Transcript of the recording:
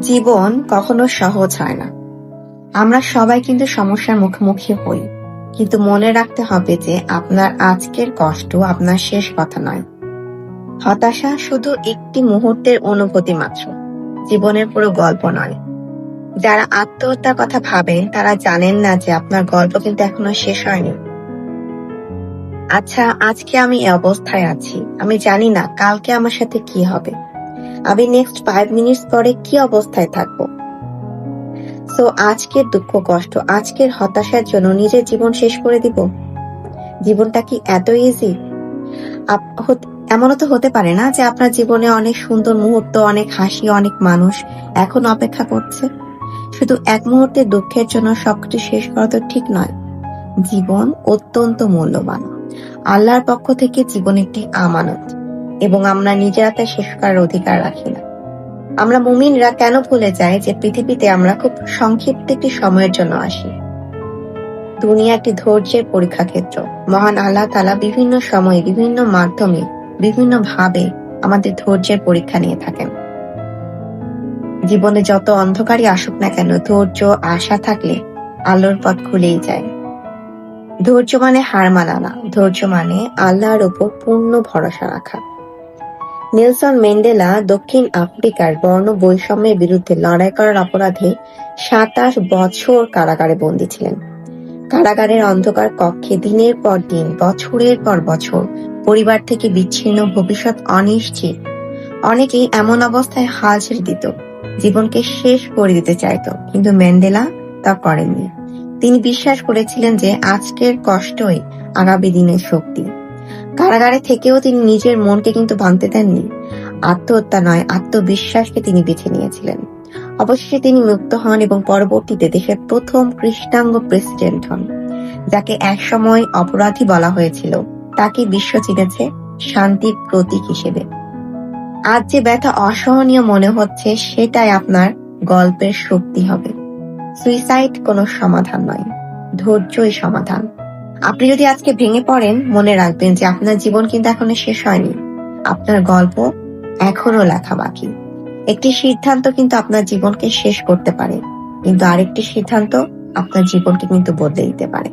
জীবন কখনো সহজ হয় না। আমরা সবাই কিন্তু সমস্যার মুখোমুখি হই, কিন্তু মনে রাখতে হবে যে আপনার আজকের কষ্ট আপনার শেষ কথা নয়। হতাশা শুধু একটি মুহূর্তের অনুভূতি মাত্র, জীবনের পুরো গল্প নয়। যারা আত্মহত্যার কথা ভাবেন তারা জানেন না যে আপনার গল্প কিন্তু এখনো শেষ হয়নি। আচ্ছা, আজকে আমি এই অবস্থায় আছি, আমি জানি না কালকে আমার সাথে কি হবে, আমি নেক্সট 5 মিনিটস পরে কি অবস্থায় থাকবো। সো আজকের দুঃখ কষ্ট, আজকের হতাশার জন্য নিজের জীবন শেষ করে দিব? জীবনটা কি এত ইজি? এমনও তো হতে পারে না যে আপনার জীবনে অনেক সুন্দর মুহূর্ত, অনেক হাসি, অনেক মানুষ এখন অপেক্ষা করছে। শুধু এক মুহূর্তের দুঃখের জন্য সবকিছু শেষ করা তো ঠিক নয়। জীবন অত্যন্ত মূল্যবান। আল্লাহর পক্ষ থেকে জীবন একটি আমানত, এবং আমরা নিজেরা তা শেষ করার অধিকার রাখি না। আমরা মুমিনরা কেন ভুলে যাই যে পৃথিবীতে আমরা খুব সংক্ষিপ্ত একটি সময়ের জন্য আসি। দুনিয়া একটি ধৈর্যের পরীক্ষা ক্ষেত্র। মহান আল্লাহ তাআলা বিভিন্ন সময়ে, বিভিন্ন মাধ্যমে, বিভিন্ন ভাবে আমাদের ধৈর্যের পরীক্ষা নিয়ে থাকেন। জীবনে যত অন্ধকারই আসুক না কেন, ধৈর্য, আশা থাকলে আলোর পথ খুলেই যায়। ধৈর্য মানে হার মানা না, ধৈর্য মানে আল্লাহর উপর পূর্ণ ভরসা রাখা। নেলসন ম্যান্ডেলা দক্ষিণ আফ্রিকার বর্ণ বৈষম্যের বিরুদ্ধে লড়াই করার অপরাধে 27 বছর কারাগারে বন্দী ছিলেন। কারাগারের অন্ধকার কক্ষে দিনের পর দিন, বছরের পর বছর পরিবার থেকে বিচ্ছিন্ন, ভবিষ্যৎ অনিশ্চিত। অনেকেই এমন অবস্থায় হাল ছেড়ে দিত, জীবনকে শেষ করে দিতে চাইত, কিন্তু ম্যান্ডেলা তা করেননি। তিনি বিশ্বাস করেছিলেন যে আজকের কষ্টই আগামী দিনের শক্তি। কারাগারে থেকেও তিনি নিজের মনকে কিন্তু ভাঙতে দেননি। আত্মহত্যা নয়, আত্মবিশ্বাসকে তিনি বেছে নিয়েছিলেন। অবশেষে তিনি মুক্ত হন এবং পরবর্তীতে দেশের প্রথম কৃষ্ণাঙ্গ প্রেসিডেন্ট হন। যাকে একসময় অপরাধী বলা হয়েছিল, তাকে বিশ্ব চিনেছে শান্তির প্রতীক হিসেবে। আজ যে ব্যথা অসহনীয় মনে হচ্ছে, সেটাই আপনার গল্পের শক্তি হবে। সুইসাইড কোনো সমাধান নয়, ধৈর্যই সমাধান। আপনি যদি আজকে ভেঙে পড়েন, মনে রাখবেন যে আপনার জীবন কিন্তু এখনো শেষ হয়নি। আপনার গল্প এখনো লেখা বাকি। একটি সিদ্ধান্ত কিন্তু আপনার জীবনকে শেষ করতে পারে, কিন্তু আরেকটি সিদ্ধান্ত আপনার জীবনকে কিন্তু বদলে দিতে পারে।